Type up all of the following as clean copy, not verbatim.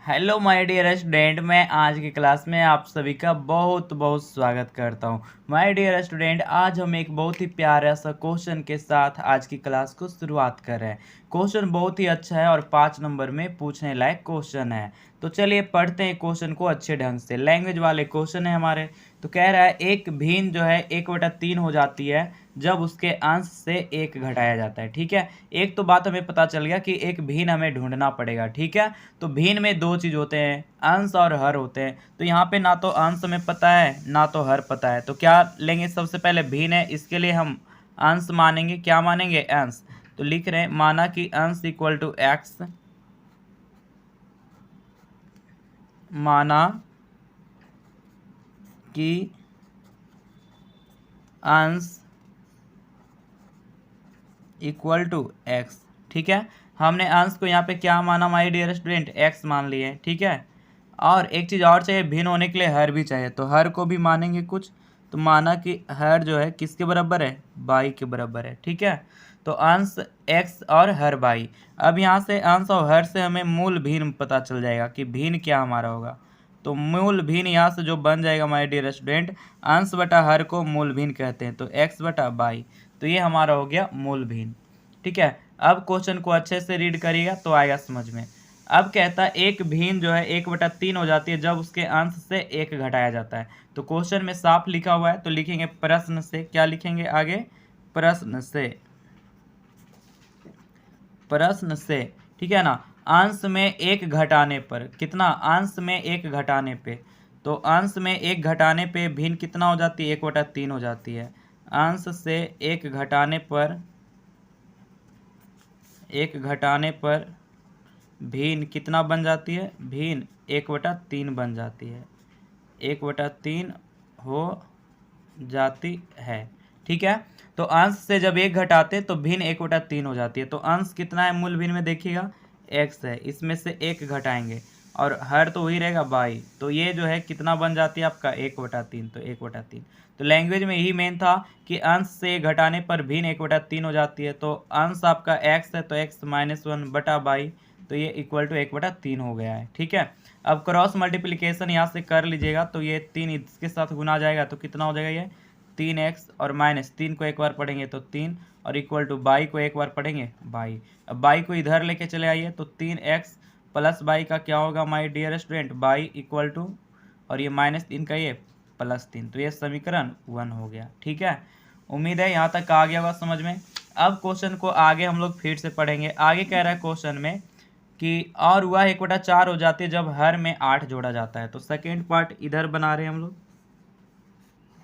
Hello my dear student, मैं आज की क्लास में आप सभी का बहुत बहुत स्वागत करता हूं। माय डियर स्टूडेंट, आज हम एक बहुत ही प्यारा सा क्वेश्चन के साथ आज की क्लास को शुरुआत कर रहे हैं। क्वेश्चन बहुत ही अच्छा है और 5 नंबर में पूछने लायक क्वेश्चन है। तो चलिए पढ़ते हैं क्वेश्चन को अच्छे ढंग से। लैंग्वेज वाले क्वेश्चन है हमारे। तो कह रहा है एक भिन्न जो है 1/3 हो जाती है जब उसके अंश से 1 घटाया जाता है। ठीक है, एक तो बात हमें पता चल गया कि एक भिन्न हमें ढूंढना पड़ेगा। ठीक है, तो भिन्न में दो चीज होते हैं, अंश और हर होते हैं। तो यहाँ पे ना तो अंश हमें पता है ना तो हर पता है, तो क्या लेंगे? सबसे पहले भिन्न है, इसके लिए हम अंश मानेंगे। क्या मानेंगे? अंश। तो लिख रहे हैं माना कि अंश इक्वल टू एक्स, माना कि अंश इक्वल टू एक्स। ठीक है, हमने अंश को यहाँ पे क्या माना माय डियर स्टूडेंट? एक्स मान लिए। ठीक है, और एक चीज़ और चाहिए, भिन्न होने के लिए हर भी चाहिए, तो हर को भी मानेंगे कुछ। तो माना कि हर जो है किसके बराबर है? बाई के बराबर है। ठीक है, तो अंश एक्स और हर बाई। अब यहाँ से अंश और हर से हमें मूल भिन्न पता चल जाएगा कि भिन्न क्या हमारा होगा। तो मूल भिन्न यहाँ से जो बन जाएगा माय डियर स्टूडेंट, अंश बटा हर को मूल भिन्न कहते हैं, तो एक्स बटा बाई। तो ये हमारा हो गया मूल भिन्न। ठीक है, अब क्वेश्चन को अच्छे से रीड करिएगा तो आएगा समझ में। अब कहता है एक भिन्न जो है 1/3 हो जाती है जब उसके अंश से 1 घटाया जाता है। तो क्वेश्चन में साफ लिखा हुआ है, तो लिखेंगे प्रश्न से। क्या लिखेंगे आगे? प्रश्न से। प्रश्न से, ठीक है ना। अंश में 1 घटाने पर कितना? अंश में 1 घटाने पे, तो अंश में 1 घटाने पे भिन्न कितना हो जाती है? 1/3 हो जाती है। अंश से 1 घटाने पर, 1 घटाने पर भिन्न कितना बन जाती है? भिन्न 1/3 बन जाती है। 1/3 हो जाती है। ठीक है, तो अंश से जब 1 घटाते तो भिन्न 1/3 हो जाती है। तो अंश कितना है मूल भिन्न में? देखिएगा x है, इसमें से 1 घटाएंगे और हर तो वही रहेगा बाई। तो ये जो है कितना बन जाती है आपका? 1/3। तो 1/3। तो लैंग्वेज में यही मेन था कि अंश से घटाने पर भिन्न 1/3 हो जाती है। तो अंश आपका x है, तो x - 1 बटा बाई, तो ये इक्वल टू 1/3 हो गया है। ठीक है, अब क्रॉस मल्टीप्लिकेशन यहाँ से कर लीजिएगा, तो ये 3 इसके साथ गुना जाएगा तो कितना हो जाएगा? ये 3x और -3 को एक बार पढ़ेंगे तो 3, और इक्वल टू बाई को एक बार पढ़ेंगे बाई। अब बाई को इधर लेके चले आइए, तो 3x प्लस बाई का क्या होगा my dear student? By equal to, और ये -3 का ये +3, तो ये समीकरण 1 हो गया। ठीक है, उम्मीद है यहाँ तक आ गया होगा समझ में। अब क्वेश्चन को आगे हम लोग फिर से पढ़ेंगे। आगे कह रहा है क्वेश्चन में कि और वह 1/4 हो जाती है जब हर में 8 जोड़ा जाता है। तो सेकेंड पार्ट इधर बना रहे हैं हम लोग।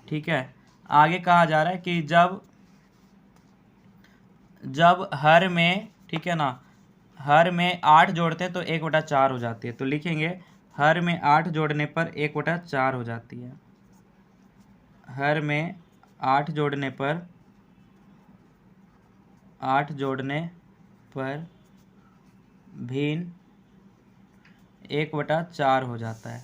ठीक है, आगे कहा जा रहा है कि जब जब हर में, ठीक है ना, हर में 8 जोड़ते हैं तो 1/4 हो जाती है। तो लिखेंगे हर में 8 जोड़ने पर 1/4 हो जाती है। हर में 8 जोड़ने पर, 8 जोड़ने पर भिन्न 1/4 हो जाता है।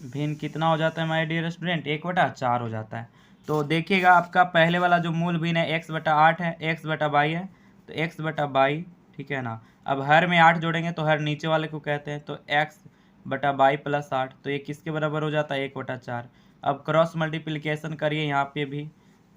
भिन्न कितना हो जाता है माय डियर स्टूडेंट? 1/4 हो जाता है। तो देखिएगा आपका पहले वाला जो मूल भिन्न है x/8 है, x/बाई है, तो x/बाई। ठीक है ना, अब हर में 8 जोड़ेंगे तो हर नीचे वाले को कहते हैं, तो x/बाई + 8, तो ये किसके बराबर हो जाता है? 1/4। अब क्रॉस मल्टीप्लिकेशन करिए यहाँ पे भी,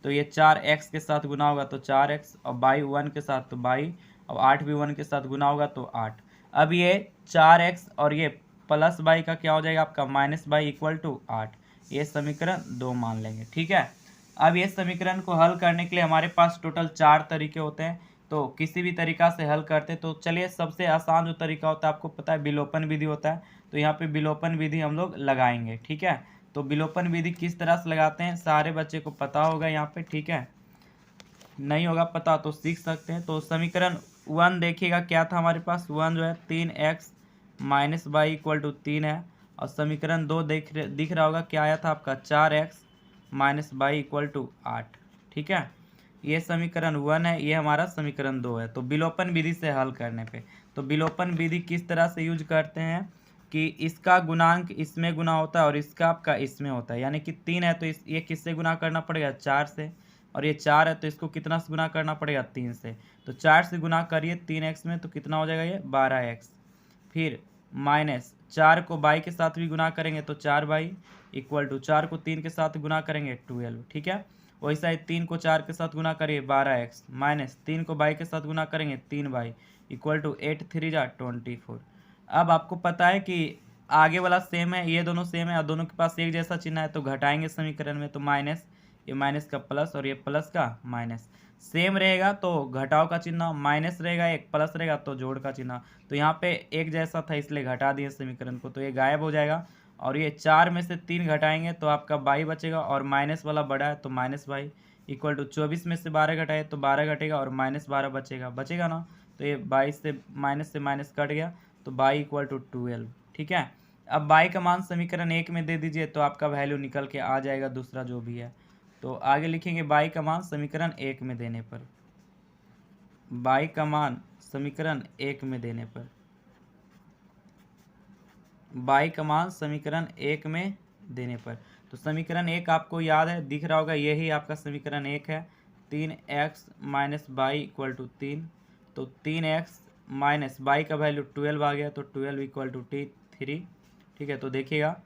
तो ये 4x के साथ गुना होगा तो 4x, और बाई 1 के साथ तो बाई, और 8 भी 1 के साथ गुना होगा तो 8। अब ये 4x और ये प्लस बाई का क्या हो जाएगा आपका? -By equal to 8। ये समीकरण 2 मान लेंगे। ठीक है, अब ये समीकरण को हल करने के लिए हमारे पास टोटल 4 तरीके होते हैं। तो किसी भी तरीका से हल करते, तो चलिए सबसे आसान जो तरीका होता है आपको पता है, विलोपन विधि होता है। तो यहाँ पे विलोपन विधि हम लोग लगाएंगे। ठीक है, तो विलोपन विधि किस तरह से लगाते हैं सारे बच्चे को पता होगा यहाँ पे। ठीक है, नहीं होगा पता तो सीख सकते हैं। तो समीकरण 1 देखिएगा क्या था हमारे पास? 1 जो है 3x - बाई इक्वल टू 3 है, और समीकरण 2 दिख रहा होगा क्या आया था आपका? 4x - by equal to 8। ठीक है, ये समीकरण 1 है, ये हमारा समीकरण 2 है। तो विलोपन विधि से हल करने पे, तो विलोपन विधि किस तरह से यूज करते हैं कि इसका गुणांक इसमें गुना होता है और इसका आपका इसमें होता है। यानी कि 3 है तो ये किससे गुना करना पड़ेगा? 4 से। और ये 4 है तो इसको कितना से गुना करना पड़ेगा 3 से। तो 4 से गुना करिए 3x में तो कितना हो जाएगा ये 12x। फिर माइनस 4 को बाई के साथ भी गुना करेंगे तो 4 बाई इक्वल टू 4 को 3 के साथ गुना करेंगे 12, ठीक है। वैसा ही 3 को 4 के साथ गुना करिए 12x माइनस 3 को बाई के साथ गुना करेंगे 3 बाई इक्वल टू 8 3 जा 24। अब आपको पता है कि आगे वाला सेम है, ये दोनों सेम है और दोनों के पास एक जैसा चिन्ह है, तो घटाएंगे समीकरण में तो माइनस, ये माइनस का प्लस और ये प्लस का माइनस। सेम रहेगा तो घटाव का चिन्ह, माइनस रहेगा एक प्लस रहेगा तो जोड़ का चिन्ह। तो यहाँ पे एक जैसा था इसलिए घटा दिए समीकरण को, तो ये गायब हो जाएगा। और ये 4 में से 3 घटाएंगे तो आपका बाई बचेगा और माइनस वाला बड़ा है तो माइनस बाई इक्वल टू 24 में से 12 घटाए तो 12 घटेगा और -12 बचेगा ना। तो ये 22 से माइनस कट गया तो बाई इक्वल टू 12, ठीक है। अब बाई का मान समीकरण 1 में दे दीजिए तो आपका वैल्यू निकल के आ जाएगा दूसरा जो भी है। तो आगे लिखेंगे बाई का मान समीकरण 1 में देने पर, बाई का मान समीकरण 1 में देने पर, बाई का मान समीकरण 1 में देने पर। तो समीकरण 1 आपको याद है, दिख रहा होगा, यही आपका समीकरण 1 है। 3x minus by equal to 3, तो 3x माइनस बाई का वैल्यू 12 आ गया तो 12 इक्वल टू 3, ठीक है। तो देखिएगा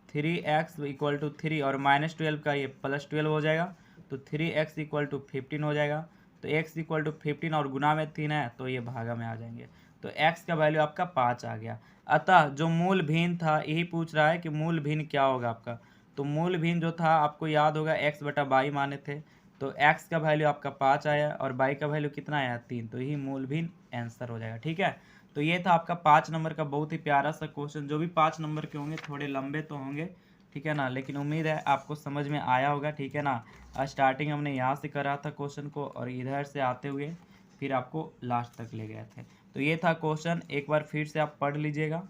3x इक्वल टू 3 और -12 का ये +12 हो जाएगा तो 3x इक्वल टू 15 हो जाएगा। तो x इक्वल टू 15 और गुना में 3 है तो ये भागा में आ जाएंगे, तो x का वैल्यू आपका 5 आ गया। अतः जो मूल भिन्न था यही पूछ रहा है कि मूल भिन्न क्या होगा आपका। तो मूल भिन्न जो था आपको याद होगा x बटा बाई माने थे, तो x का वैल्यू आपका 5 आया और बाई का वैल्यू कितना आया 3, तो यही मूल भिन्न आंसर हो जाएगा, ठीक है। तो ये था आपका 5 नंबर का बहुत ही प्यारा सा क्वेश्चन। जो भी 5 नंबर के होंगे थोड़े लंबे तो होंगे, ठीक है ना, लेकिन उम्मीद है आपको समझ में आया होगा, ठीक है ना। स्टार्टिंग हमने यहाँ से करा था क्वेश्चन को और इधर से आते हुए फिर आपको लास्ट तक ले गए थे। तो ये था क्वेश्चन, एक बार फिर से आप पढ़ लीजिएगा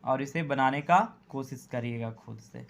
और इसे बनाने का कोशिश करिएगा खुद से।